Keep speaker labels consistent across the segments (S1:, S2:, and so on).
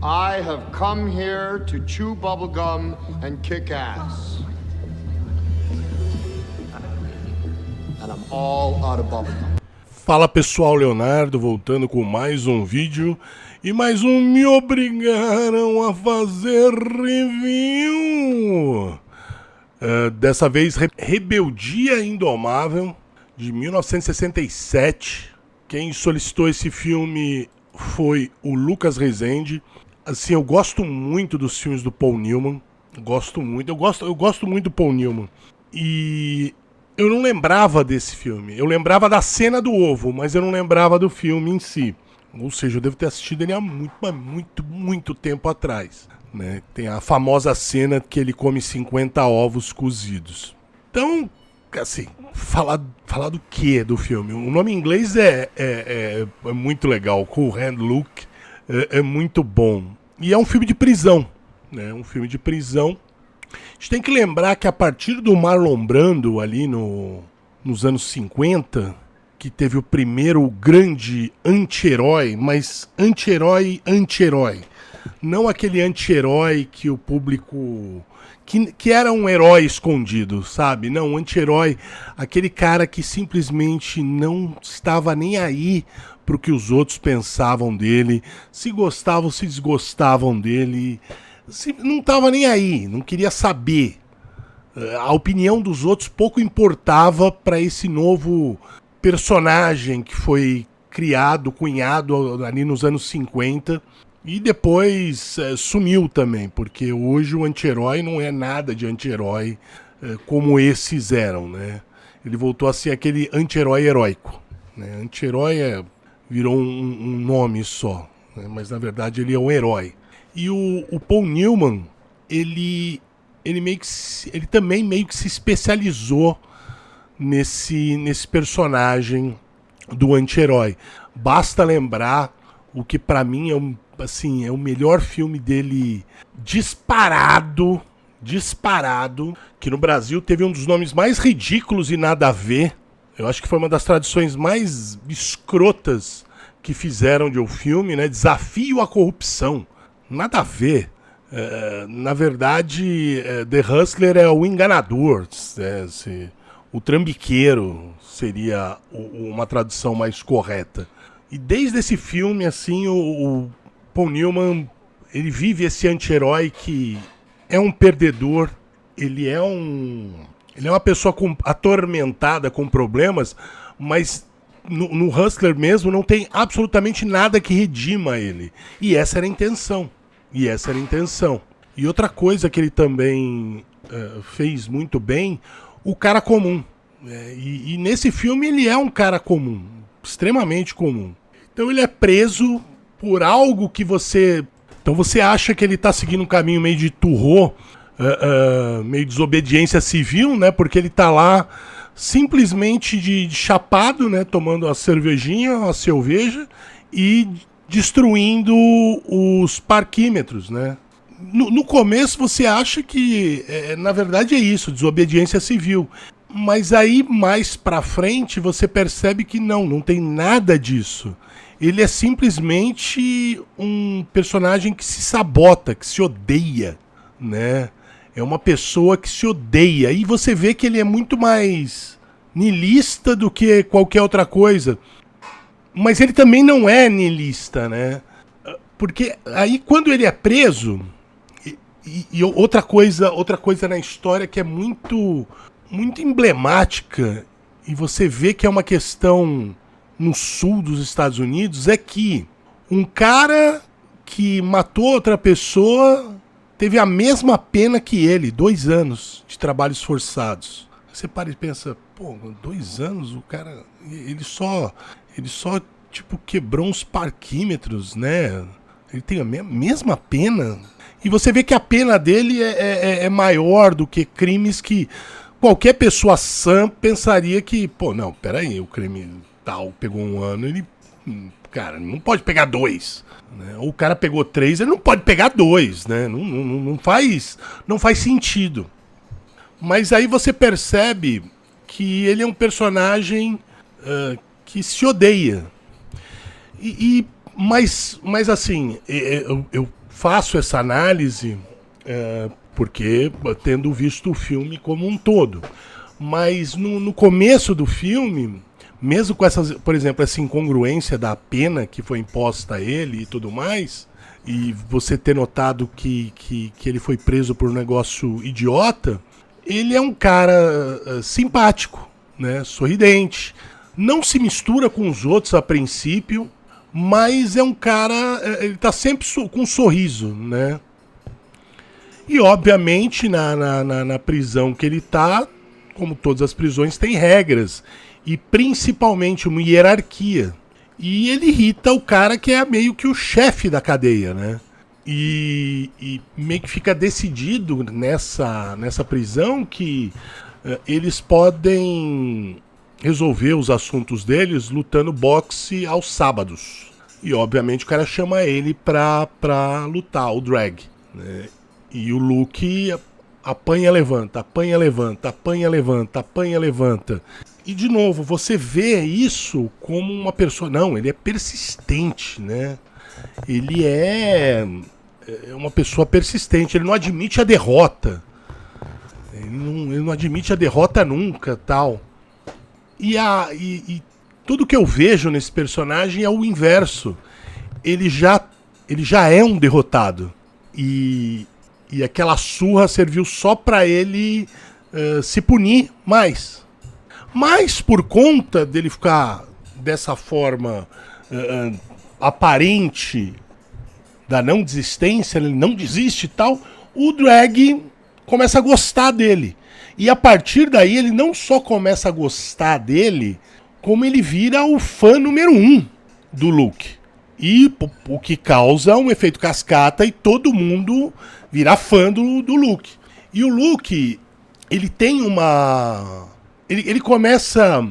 S1: I have come here to chew bubblegum and kick ass. And I'm all out of bubblegum.
S2: Fala pessoal, Leonardo voltando com mais um vídeo e mais um Me Obrigaram a Fazer Review. Dessa vez Rebeldia Indomável, de 1967. Quem solicitou esse filme foi o Lucas Rezende. Assim, eu gosto muito dos filmes do Paul Newman. Gosto muito do Paul Newman. E eu não lembrava desse filme. Eu lembrava da cena do ovo, mas eu não lembrava do filme em si. Ou seja, eu devo ter assistido ele há muito tempo atrás, né? Tem a famosa cena que ele come 50 ovos cozidos. Então, assim, falar do que do filme? O nome em inglês é muito legal. Cool Hand Luke é muito bom. E é um filme de prisão, né? Um filme de prisão. A gente tem que lembrar que a partir do Marlon Brando, ali nos anos 50, que teve o primeiro grande anti-herói, mas anti-herói. Não aquele anti-herói que o público... Que era um herói escondido, sabe? Não, um anti-herói, aquele cara que simplesmente não estava nem aí pro que os outros pensavam dele, se gostavam, se desgostavam dele, não estava nem aí, não queria saber. A opinião dos outros pouco importava para esse novo personagem que foi criado, cunhado ali nos anos 50 e depois sumiu também, porque hoje o anti-herói não é nada de anti-herói como esses eram, né? Ele voltou a ser aquele anti-herói heróico, né? Anti-herói virou um nome só, né? Mas na verdade ele é um herói. E o Paul Newman, ele também meio que se especializou nesse personagem do anti-herói. Basta lembrar o que pra mim é o melhor filme dele disparado, que no Brasil teve um dos nomes mais ridículos e nada a ver. Eu acho que foi uma das traduções mais escrotas que fizeram de um filme, né? Desafio à Corrupção. Nada a ver. Na verdade, The Hustler é o enganador. O trambiqueiro seria uma tradução mais correta. E desde esse filme, assim, o Paul Newman, ele vive esse anti-herói que é um perdedor, ele é uma pessoa atormentada com problemas, mas no Hustler mesmo não tem absolutamente nada que redima ele. E essa era a intenção. E outra coisa que ele também fez muito bem, o cara comum. E nesse filme ele é um cara comum, extremamente comum. Então ele é preso por algo que você... Então você acha que ele tá seguindo um caminho meio de turro, meio de desobediência civil, né? Porque ele tá lá simplesmente de chapado, né? Tomando a cervejinha, a cerveja e destruindo os parquímetros, né? No começo você acha que, na verdade é isso, desobediência civil. Mas aí mais pra frente você percebe que não tem nada disso. Ele é simplesmente um personagem que se sabota, que se odeia, né? É uma pessoa que se odeia. E você vê que ele é muito mais niilista do que qualquer outra coisa. Mas ele também não é niilista, né? Porque aí quando ele é preso... E outra coisa na história que é muito emblemática, e você vê que é uma questão no sul dos Estados Unidos, é que um cara que matou outra pessoa teve a mesma pena que ele, 2 anos de trabalhos forçados. Você para e pensa, pô, 2 anos, o cara, ele só tipo, quebrou uns parquímetros, né? Ele tem a mesma pena. E você vê que a pena dele é maior do que crimes que qualquer pessoa sã pensaria que, pô, não, peraí, o crime tal pegou 1 ano, ele, cara, não pode pegar 2. Né? Ou o cara pegou 3, ele não pode pegar 2, né? Não faz sentido. Mas aí você percebe que ele é um personagem que se odeia. Mas assim, eu faço essa análise porque tendo visto o filme como um todo. Mas no começo do filme, mesmo com essas, por exemplo, essa incongruência da pena que foi imposta a ele e tudo mais, e você ter notado que ele foi preso por um negócio idiota, ele é um cara simpático, né, sorridente, não se mistura com os outros a princípio, mas é um cara, ele tá sempre com um sorriso, né? E obviamente na prisão que ele tá, como todas as prisões, tem regras. E principalmente uma hierarquia. E ele irrita o cara que é meio que o chefe da cadeia, né? E meio que fica decidido nessa prisão que eles podem resolver os assuntos deles lutando boxe aos sábados. E obviamente o cara chama ele pra lutar, o Drag, né? E o Luke apanha, levanta, apanha, levanta, apanha, levanta, apanha, levanta. E de novo, você vê isso como uma pessoa... Não, ele é persistente, né? Ele é uma pessoa persistente, ele não admite a derrota. Ele não admite a derrota nunca, tal. E tudo que eu vejo nesse personagem é o inverso. Ele já é um derrotado. E aquela surra serviu só pra ele se punir mais. Mas por conta dele ficar dessa forma aparente da não desistência, ele não desiste e tal, o Drag começa a gostar dele. E a partir daí ele não só começa a gostar dele, como ele vira o fã número 1 do Luke. E o que causa um efeito cascata e todo mundo virar fã do Luke. E o Luke, ele tem uma... Ele começa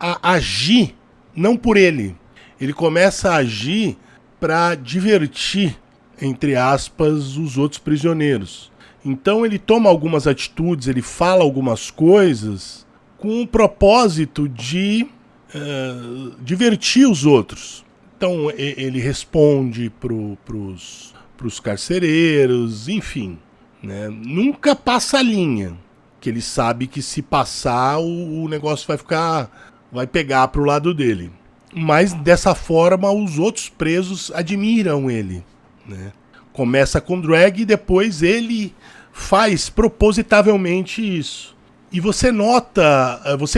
S2: a agir, não por ele. Ele começa a agir para divertir, entre aspas, os outros prisioneiros. Então ele toma algumas atitudes, ele fala algumas coisas com o propósito de divertir os outros. Então ele responde pros carcereiros, enfim, né? Nunca passa a linha, que ele sabe que se passar o negócio vai pegar pro lado dele. Mas dessa forma os outros presos admiram ele, né? Começa com Drag e depois ele faz propositavelmente isso. E você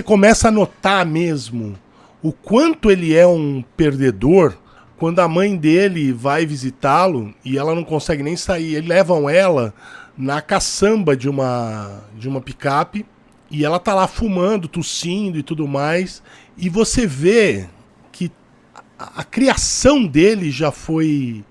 S2: começa a notar mesmo o quanto ele é um perdedor quando a mãe dele vai visitá-lo e ela não consegue nem sair. Eles levam ela na caçamba de uma picape e ela tá lá fumando, tossindo e tudo mais. E você vê que a criação dele já foi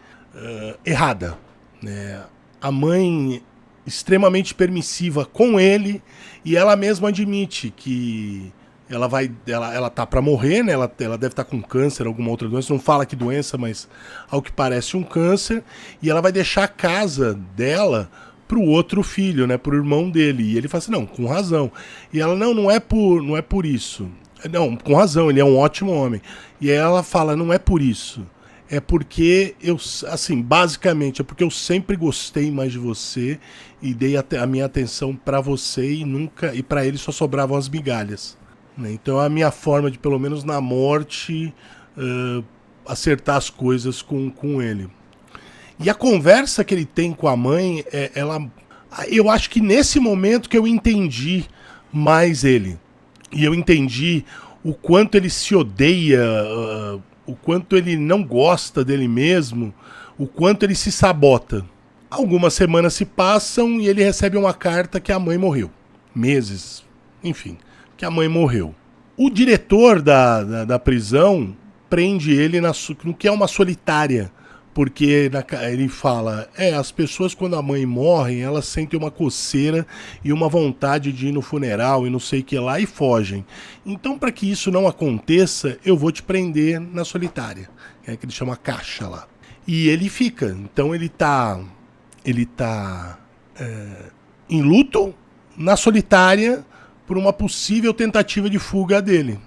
S2: errada, né? A mãe extremamente permissiva com ele e ela mesma admite que ela tá pra morrer, né? Ela deve estar com câncer, alguma outra doença, não fala que doença, mas ao que parece um câncer, e ela vai deixar a casa dela pro outro filho, né, pro irmão dele. E ele fala assim: "Não, com razão". E ela: "Não é por isso". Não, com razão, ele é um ótimo homem. E aí ela fala: "Não é por isso. É porque basicamente é porque eu sempre gostei mais de você e dei a minha atenção pra você e pra ele só sobravam as migalhas". Então é a minha forma de, pelo menos na morte, acertar as coisas com ele. E a conversa que ele tem com a mãe, eu acho que nesse momento que eu entendi mais ele. E eu entendi o quanto ele se odeia, o quanto ele não gosta dele mesmo, o quanto ele se sabota. Algumas semanas se passam e ele recebe uma carta que a mãe morreu. Meses, enfim, que a mãe morreu. O diretor da prisão prende ele no que é uma solitária, porque ele fala: as pessoas quando a mãe morre, elas sentem uma coceira e uma vontade de ir no funeral e não sei o que lá e fogem. Então, para que isso não aconteça, eu vou te prender na solitária, que ele chama caixa lá. E ele fica. Então ele tá em luto na solitária por uma possível tentativa de fuga dele.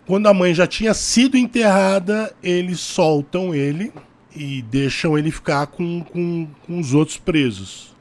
S2: Quando a mãe já tinha sido enterrada, eles soltam ele e deixam ele ficar com os outros presos,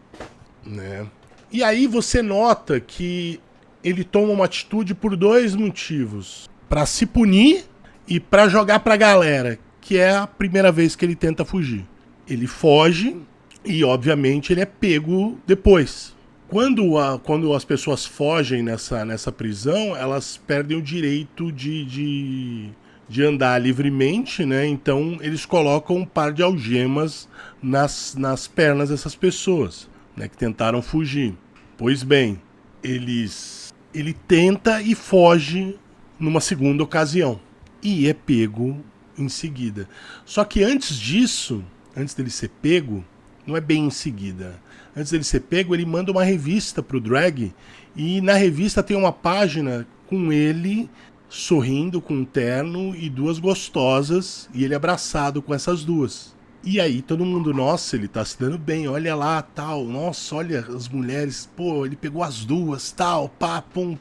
S2: né? E aí você nota que ele toma uma atitude por dois motivos: para se punir e para jogar pra galera, que é a primeira vez que ele tenta fugir. Ele foge e, obviamente, ele é pego depois. Quando as pessoas fogem nessa prisão, elas perdem o direito de andar livremente, né? Então eles colocam um par de algemas nas pernas dessas pessoas, né, que tentaram fugir. Pois bem, ele tenta e foge numa segunda ocasião e é pego em seguida. Só que antes disso, antes dele ser pego, não é bem em seguida. Antes dele ser pego, ele manda uma revista pro Drag, e na revista tem uma página com ele sorrindo com um terno e duas gostosas, e ele abraçado com essas duas. E aí todo mundo, nossa, ele tá se dando bem, olha lá, tal, nossa, olha as mulheres, pô, ele pegou as duas, tal, pá, pum.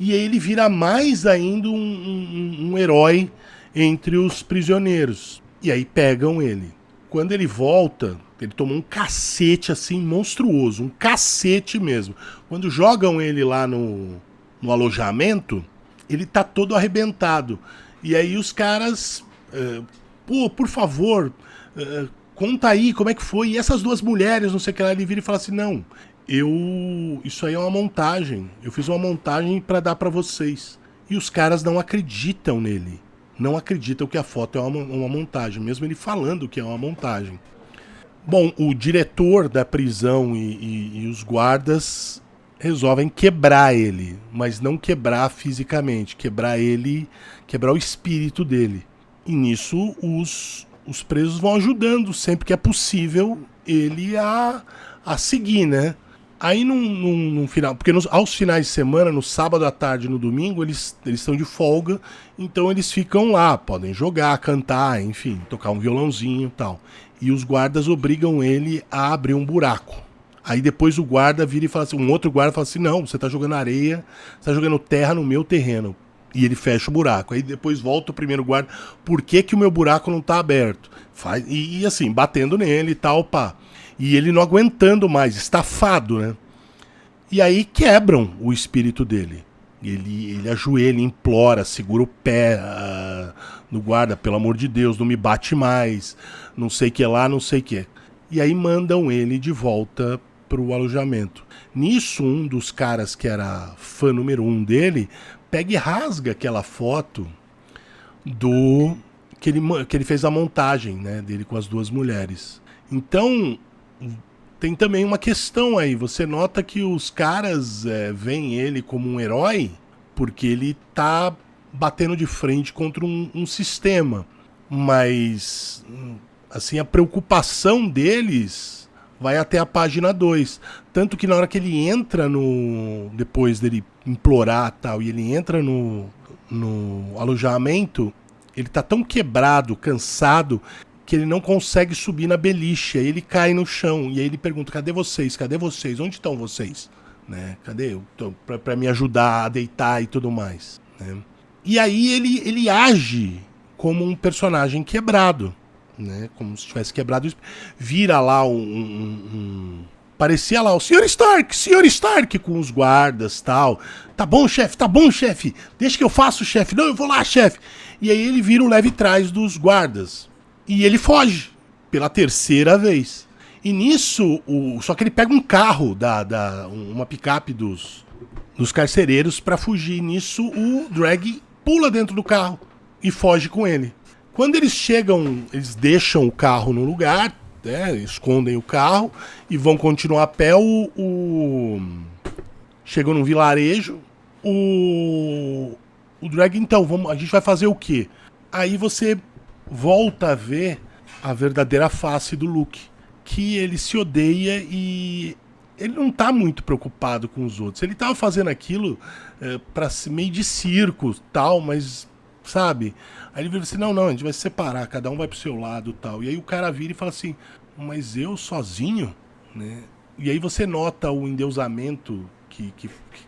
S2: E aí ele vira mais ainda um herói entre os prisioneiros. E aí pegam ele. Quando ele volta, ele tomou um cacete assim monstruoso, um cacete mesmo. Quando jogam ele lá no alojamento, ele tá todo arrebentado. E aí os caras, pô, por favor, conta aí como é que foi. E essas duas mulheres, não sei o que lá, ele vira e fala assim: não, isso aí é uma montagem. Eu fiz uma montagem pra dar pra vocês. E os caras não acreditam nele. Não acreditam que a foto é uma montagem, mesmo ele falando que é uma montagem. Bom, o diretor da prisão e os guardas resolvem quebrar ele, mas não quebrar fisicamente, quebrar o espírito dele. E nisso os presos vão ajudando sempre que é possível ele a seguir, né? Aí num final, porque aos finais de semana, no sábado à tarde e no domingo, eles estão de folga, então eles ficam lá, podem jogar, cantar, enfim, tocar um violãozinho e tal. E os guardas obrigam ele a abrir um buraco. Aí depois o guarda vira e fala assim, um outro guarda fala assim: não, você tá jogando areia, você tá jogando terra no meu terreno. E ele fecha o buraco. Aí depois volta o primeiro guarda: por que o meu buraco não tá aberto? E assim, batendo nele e tal, pá. E ele não aguentando mais, estafado, né? E aí quebram o espírito dele. Ele ajoelha, implora, segura o pé no guarda: pelo amor de Deus, não me bate mais, não sei o que lá, não sei o que. E aí mandam ele de volta pro alojamento. Nisso, um dos caras que era fã número 1 dele pega e rasga aquela foto que ele fez a montagem, né, dele com as duas mulheres. Então tem também uma questão aí. Você nota que os caras veem ele como um herói porque ele tá batendo de frente contra um sistema. Mas assim, a preocupação deles vai até a página 2. Tanto que na hora que ele entra depois dele implorar tal, e ele entra no alojamento, ele tá tão quebrado, cansado, que ele não consegue subir na beliche. Aí ele cai no chão. E aí ele pergunta: cadê vocês? Cadê vocês? Onde estão vocês? Né? Cadê? Pra me ajudar a deitar e tudo mais. Né? E aí ele age como um personagem quebrado. Né? Como se tivesse quebrado. Vira lá parecia lá o Sr. Stark com os guardas e tal. Tá bom, chefe, deixa que eu faço, chefe. Não, eu vou lá, chefe. E aí ele vira o leve trás dos guardas. E ele foge pela terceira vez. E nisso, só que ele pega um carro, uma picape dos carcereiros pra fugir. Nisso o Drag pula dentro do carro e foge com ele. Quando eles chegam, eles deixam o carro no lugar, né, escondem o carro e vão continuar a pé. Chegam num vilarejo. O Drag, então, a gente vai fazer o quê? Aí você volta a ver a verdadeira face do Luke, que ele se odeia e ele não tá muito preocupado com os outros. Ele tava fazendo aquilo pra meio de circo, tal, mas, sabe? Aí ele vira assim: não, a gente vai se separar, cada um vai pro seu lado, tal. E aí o cara vira e fala assim: mas eu sozinho? Né? E aí você nota o endeusamento que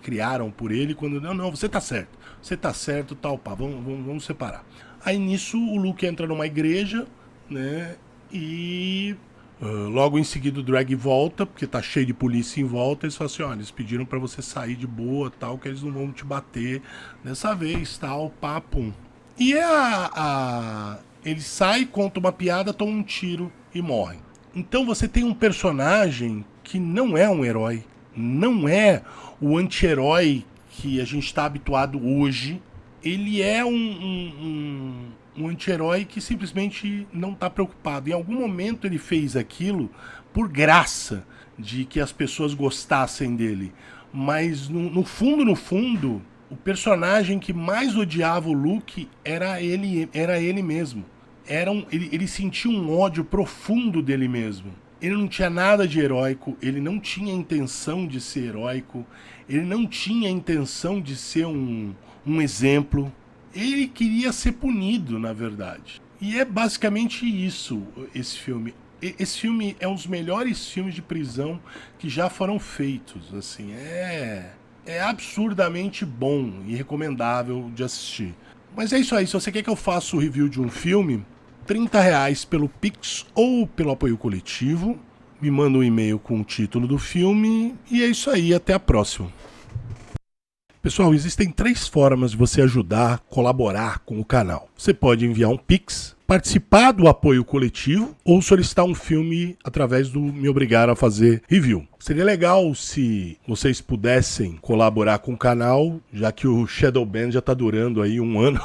S2: criaram por ele, quando, não, você tá certo, tal, pá, vamos separar. Aí nisso o Luke entra numa igreja, né? E logo em seguida o drag volta, porque tá cheio de polícia em volta. Eles falam assim: olha, eles pediram pra você sair de boa, tal, que eles não vão te bater dessa vez, tal, papo. E ele sai, conta uma piada, toma um tiro e morre. Então você tem um personagem que não é um herói, não é o anti-herói que a gente está habituado hoje. Ele é um anti-herói que simplesmente não está preocupado. Em algum momento ele fez aquilo por graça de que as pessoas gostassem dele. Mas no fundo, o personagem que mais odiava o Luke era ele mesmo. Ele sentia um ódio profundo dele mesmo. Ele não tinha nada de heróico, ele não tinha intenção de ser heróico, ele não tinha intenção de ser um exemplo. Ele queria ser punido, na verdade. E é basicamente isso, esse filme. Esse filme é um dos melhores filmes de prisão que já foram feitos. Assim, é absurdamente bom e recomendável de assistir. Mas é isso aí, se você quer que eu faça o review de um filme, R$30 pelo Pix ou pelo apoio coletivo. Me manda um e-mail com o título do filme. E é isso aí, até a próxima. Pessoal, existem 3 formas de você ajudar, colaborar com o canal. Você pode enviar um Pix, participar do apoio coletivo ou solicitar um filme através do Me Obrigar a Fazer Review. Seria legal se vocês pudessem colaborar com o canal, já que o Shadowban já está durando aí 1 ano.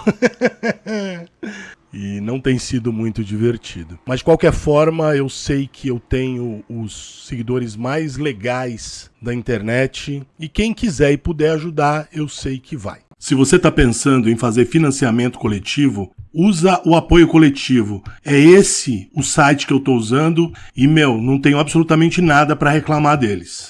S2: E não tem sido muito divertido. Mas de qualquer forma, eu sei que eu tenho os seguidores mais legais da internet. E quem quiser e puder ajudar, eu sei que vai. Se você está pensando em fazer financiamento coletivo, usa o apoio coletivo. É esse o site que eu estou usando e, não tenho absolutamente nada para reclamar deles.